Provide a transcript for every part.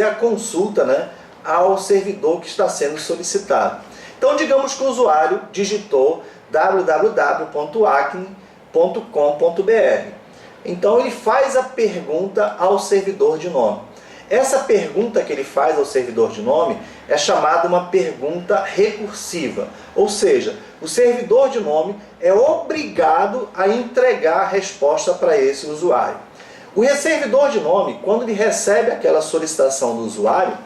a consulta, né, ao servidor que está sendo solicitado. Então, digamos que o usuário digitou www.acne.com.br. Então, ele faz a pergunta ao servidor de nome. Essa pergunta que ele faz ao servidor de nome é chamada uma pergunta recursiva, ou seja, o servidor de nome é obrigado a entregar a resposta para esse usuário. O servidor de nome, quando ele recebe aquela solicitação do usuário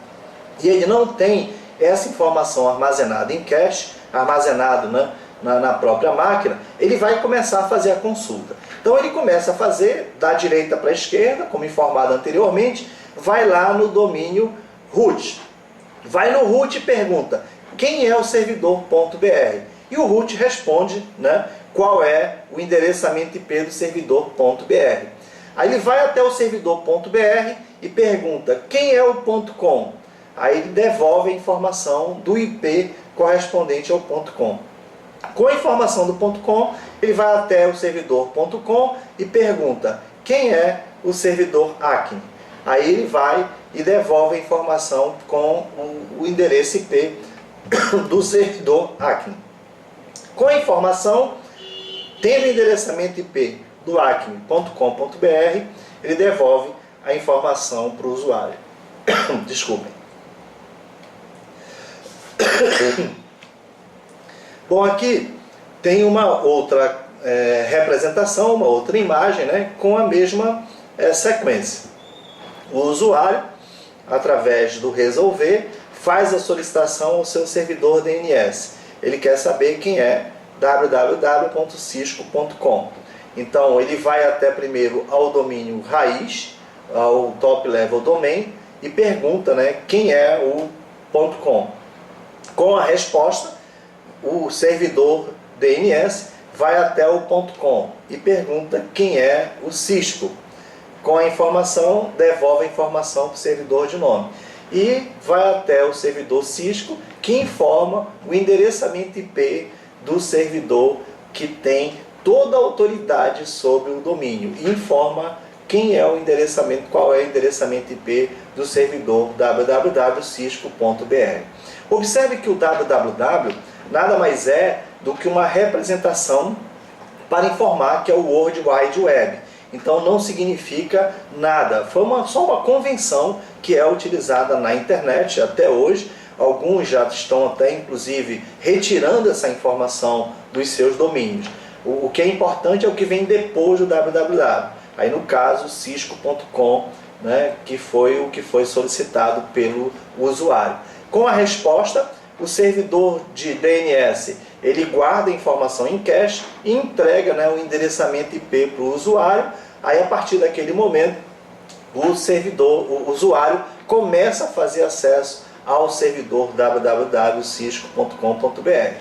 e ele não tem essa informação armazenada em cache, armazenado, né, na própria máquina, ele vai começar a fazer a consulta. Então ele começa a fazer da direita para a esquerda, como informado anteriormente, vai lá no domínio root. Vai no root e pergunta quem é o servidor.br. E o root responde, né, qual é o endereçamento IP do servidor.br. Aí ele vai até o servidor.br e pergunta quem é o .com. Aí ele devolve a informação do IP correspondente ao .com. Com a informação do .com, ele vai até o servidor.com e pergunta quem é o servidor Acne. Aí ele vai e devolve a informação com o endereço IP do servidor Acne. Com a informação, tendo o endereçamento IP do acne.com.br, ele devolve a informação para o usuário. Desculpem. Bom, aqui tem uma outra representação, uma outra imagem, né, com a mesma sequência. O usuário, através do resolver, faz a solicitação ao seu servidor DNS. Ele quer saber quem é www.cisco.com. Então ele vai até primeiro ao domínio raiz, ao top level domain, e pergunta, né, quem é o .com. Com a resposta, o servidor DNS vai até o .com e pergunta quem é o Cisco. Com a informação, devolve a informação para o servidor de nome. E vai até o servidor Cisco, que informa o endereçamento IP do servidor que tem toda a autoridade sobre o domínio. E informa quem é o endereçamento, qual é o endereçamento IP do servidor www.cisco.br. Observe que o www nada mais é do que uma representação para informar que é o World Wide Web. Então não significa nada, foi só uma convenção que é utilizada na internet até hoje. Alguns já estão até inclusive retirando essa informação dos seus domínios. O que é importante é o que vem depois do www. Aí no caso cisco.com, né, que foi o que foi solicitado pelo usuário. Com a resposta, o servidor de DNS ele guarda a informação em cache e entrega, né, o endereçamento IP para o usuário. Aí a partir daquele momento o usuário começa a fazer acesso ao servidor www.cisco.com.br.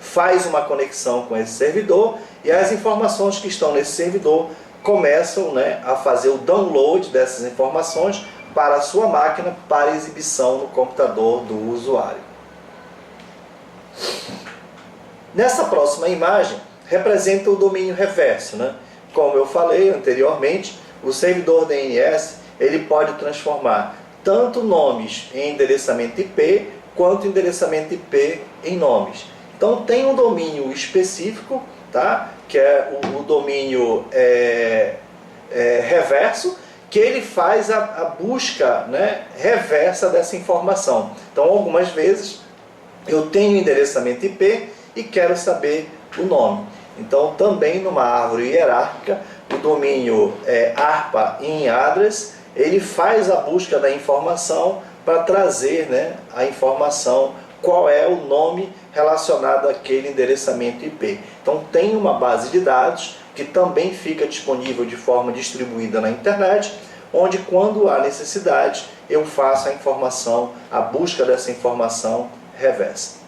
Faz uma conexão com esse servidor e as informações que estão nesse servidor começam, né, a fazer o download dessas informações para a sua máquina para exibição no computador do usuário. Nessa próxima imagem representa o domínio reverso, né? Como eu falei anteriormente, o servidor DNS ele pode transformar tanto nomes em endereçamento IP quanto endereçamento IP em nomes. Então tem um domínio específico, tá? Que é o domínio reverso, que ele faz a busca, né, reversa dessa informação. Então algumas vezes eu tenho endereçamento IP e quero saber o nome. Então também numa árvore hierárquica, o domínio ARPA in address, ele faz a busca da informação para trazer, né, a informação, qual é o nome relacionado àquele endereçamento IP. Então tem uma base de dados que também fica disponível de forma distribuída na internet, onde quando há necessidade eu faço a informação, a busca dessa informação reversa.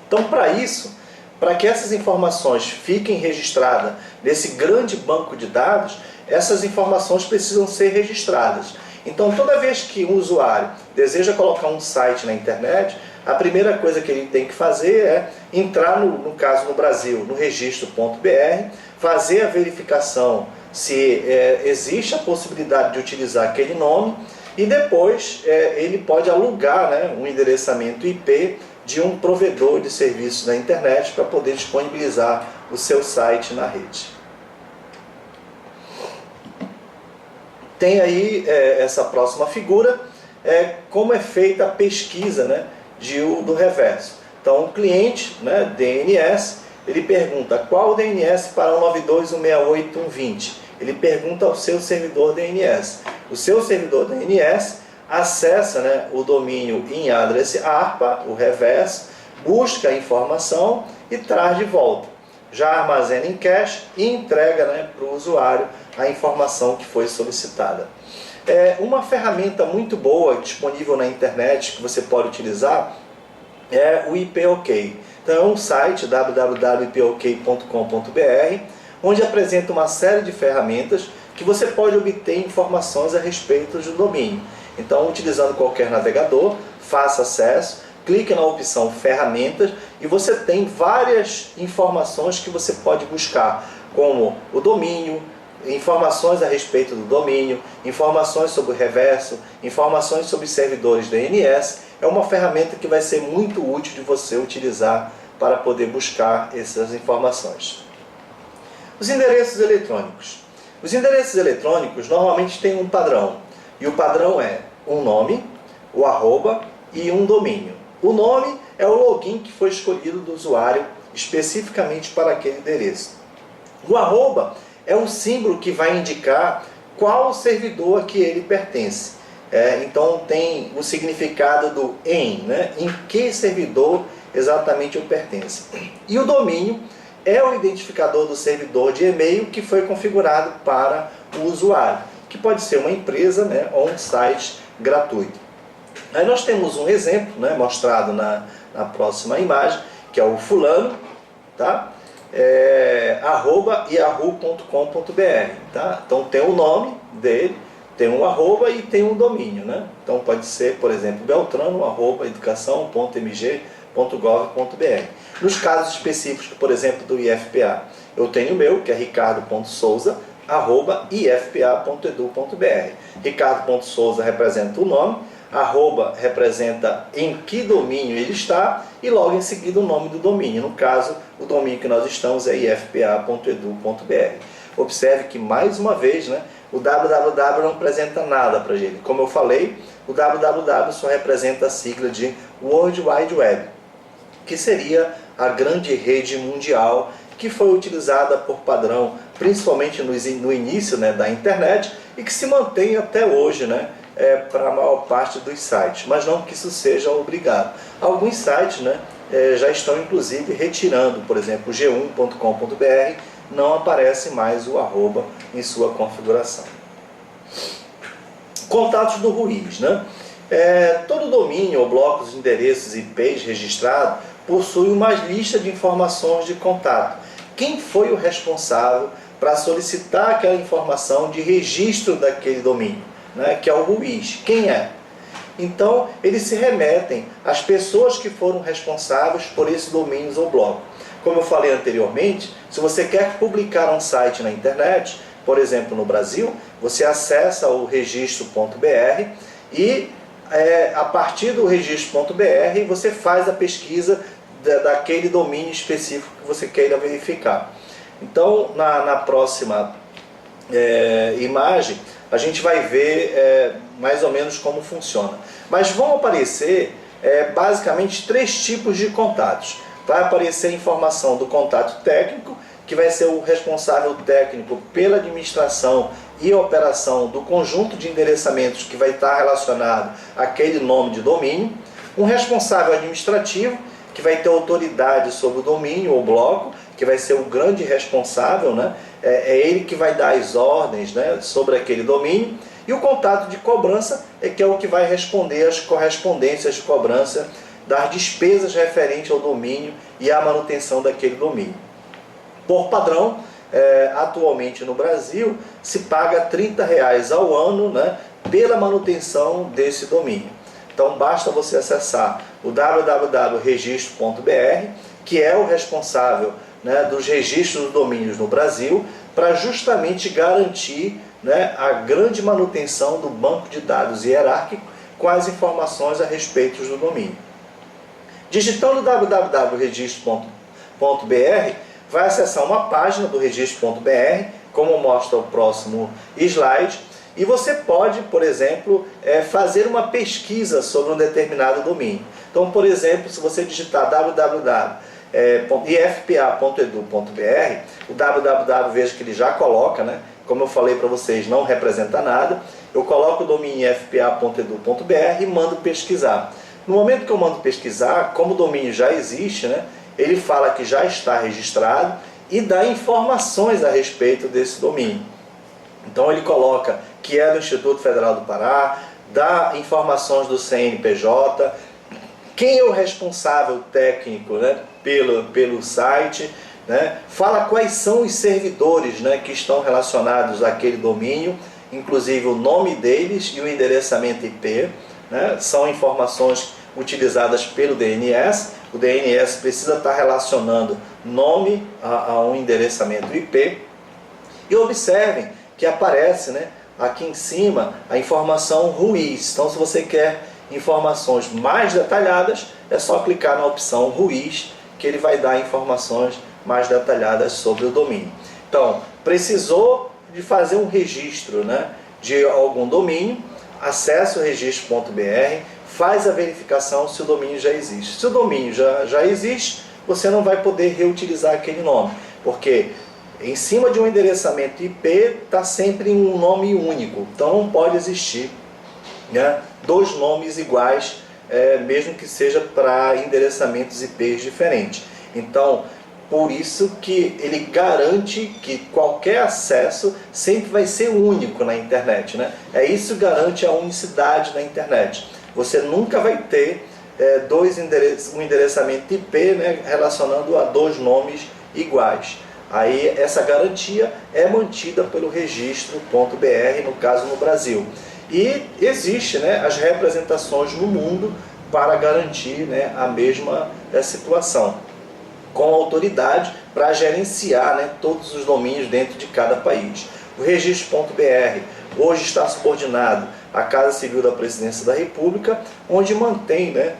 Então para isso, para que essas informações fiquem registradas nesse grande banco de dados, essas informações precisam ser registradas. Então toda vez que um usuário deseja colocar um site na internet, a primeira coisa que ele tem que fazer é entrar, no caso no Brasil, no registro.br, fazer a verificação se existe a possibilidade de utilizar aquele nome e depois ele pode alugar, né, um endereçamento IP de um provedor de serviços da internet para poder disponibilizar o seu site na rede. Tem aí essa próxima figura, como é feita a pesquisa, né, do reverso. Então o cliente, né, DNS, ele pergunta qual o DNS para 192.168.1.20. Ele pergunta ao seu servidor DNS. O seu servidor DNS acessa, né, o domínio em address ARPA, o reverso, busca a informação e traz de volta. Já armazena em cache e entrega, né, para o usuário a informação que foi solicitada. Uma ferramenta muito boa disponível na internet que você pode utilizar é o IPOK. Então é um site www.ipok.com.br, onde apresenta uma série de ferramentas que você pode obter informações a respeito do domínio. Então, utilizando qualquer navegador, faça acesso, clique na opção ferramentas e você tem várias informações que você pode buscar, como o domínio, informações a respeito do domínio, informações sobre o reverso, informações sobre servidores DNS. É uma ferramenta que vai ser muito útil de você utilizar para poder buscar essas informações. Os endereços eletrônicos. Os endereços eletrônicos normalmente têm um padrão, e o padrão é um nome, o arroba e um domínio. O nome é o login que foi escolhido do usuário especificamente para aquele endereço. O arroba é um símbolo que vai indicar qual servidor que ele pertence. Então tem o significado do né? Em que servidor exatamente eu pertenço. E o domínio é o identificador do servidor de e-mail que foi configurado para o usuário, que pode ser uma empresa, né, ou um site gratuito. Aí nós temos um exemplo, né, mostrado na próxima imagem, que é o fulano, tá? @yahoo.com.br, tá? Então tem o nome dele, tem um arroba e tem um domínio, né? Então pode ser, por exemplo, Beltrano, @educação.mg.gov.br. Nos casos específicos, por exemplo, do IFPA, eu tenho o meu, que é ricardo.souza@ifpa.edu.br. Ricardo.souza representa o nome, arroba representa em que domínio ele está e logo em seguida o nome do domínio. No caso, o domínio que nós estamos é ifpa.edu.br. Observe que, mais uma vez, né, o www não representa nada para a gente. Como eu falei, o www só representa a sigla de World Wide Web, que seria a grande rede mundial que foi utilizada por padrão, principalmente no início, né, da internet, e que se mantém até hoje, né, para a maior parte dos sites, mas não que isso seja obrigado. Alguns sites, né, já estão inclusive retirando, por exemplo, g1.com.br, não aparece mais o arroba em sua configuração. Contatos do Ruiz, né? Todo domínio ou blocos de endereços IPs registrado possui uma lista de informações de contato. Quem foi o responsável para solicitar aquela informação de registro daquele domínio, né? Que é o Ruiz. Quem é? Então, eles se remetem às pessoas que foram responsáveis por esses domínios ou blocos. Como eu falei anteriormente, se você quer publicar um site na internet, por exemplo, no Brasil, você acessa o registro.br e a partir do registro.br você faz a pesquisa daquele domínio específico que você queira verificar. Então, na próxima imagem, a gente vai ver mais ou menos como funciona. Mas vão aparecer basicamente 3 tipos de contatos. Vai aparecer a informação do contato técnico, que vai ser o responsável técnico pela administração e operação do conjunto de endereçamentos que vai estar relacionado àquele nome de domínio. Um responsável administrativo, que vai ter autoridade sobre o domínio ou bloco, que vai ser o grande responsável, né? É ele que vai dar as ordens, né, sobre aquele domínio. E o contato de cobrança, que é o que vai responder às correspondências de cobrança das despesas referentes ao domínio e à manutenção daquele domínio. Por padrão, atualmente no Brasil, se paga R$30 ao ano, né, pela manutenção desse domínio. Então basta você acessar o www.registro.br, que é o responsável, né, dos registros dos domínios no Brasil, para justamente garantir né, a grande manutenção do banco de dados hierárquico com as informações a respeito do domínio. Digitando www.registro.br, vai acessar uma página do registro.br, como mostra o próximo slide, e você pode, por exemplo, fazer uma pesquisa sobre um determinado domínio. Então, por exemplo, se você digitar www.ifpa.edu.br, o www, veja que ele já coloca, né? Como eu falei para vocês, não representa nada. Eu coloco o domínio ifpa.edu.br e mando pesquisar. No momento que eu mando pesquisar, como o domínio já existe, né? Ele fala que já está registrado e dá informações a respeito desse domínio. Então ele coloca que é do Instituto Federal do Pará, dá informações do CNPJ, quem é o responsável técnico, né, pelo site, né, fala quais são os servidores, né, que estão relacionados àquele domínio, inclusive o nome deles e o endereçamento IP, né, são informações utilizadas pelo DNS. O DNS precisa estar relacionando nome a um endereçamento IP. E observem que aparece, né, aqui em cima a informação RUIS. Então, se você quer informações mais detalhadas, é só clicar na opção RUIS, que ele vai dar informações mais detalhadas sobre o domínio. Então, precisou de fazer um registro, né, de algum domínio, acesse o registro.br, faz a verificação se o domínio já existe. Se o domínio já existe, você não vai poder reutilizar aquele nome, porque em cima de um endereçamento IP está sempre um nome único, então não pode existir, né, dois nomes iguais, mesmo que seja para endereçamentos IPs diferentes. Então, por isso que ele garante que qualquer acesso sempre vai ser único na internet, né? Isso garante a unicidade na internet. Você nunca vai ter um endereçamento IP, né, relacionando a dois nomes iguais. Aí essa garantia é mantida pelo registro.br, no caso no Brasil. E existe, né, as representações no mundo para garantir, né, a mesma situação, com autoridade para gerenciar, né, todos os domínios dentro de cada país. O registro.br hoje está subordinado à Casa Civil da Presidência da República, onde mantém, né,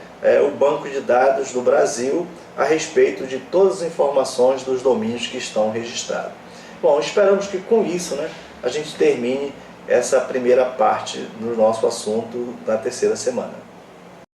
o banco de dados do Brasil a respeito de todas as informações dos domínios que estão registrados. Bom, esperamos que com isso, né, a gente termine essa primeira parte do nosso assunto da terceira semana.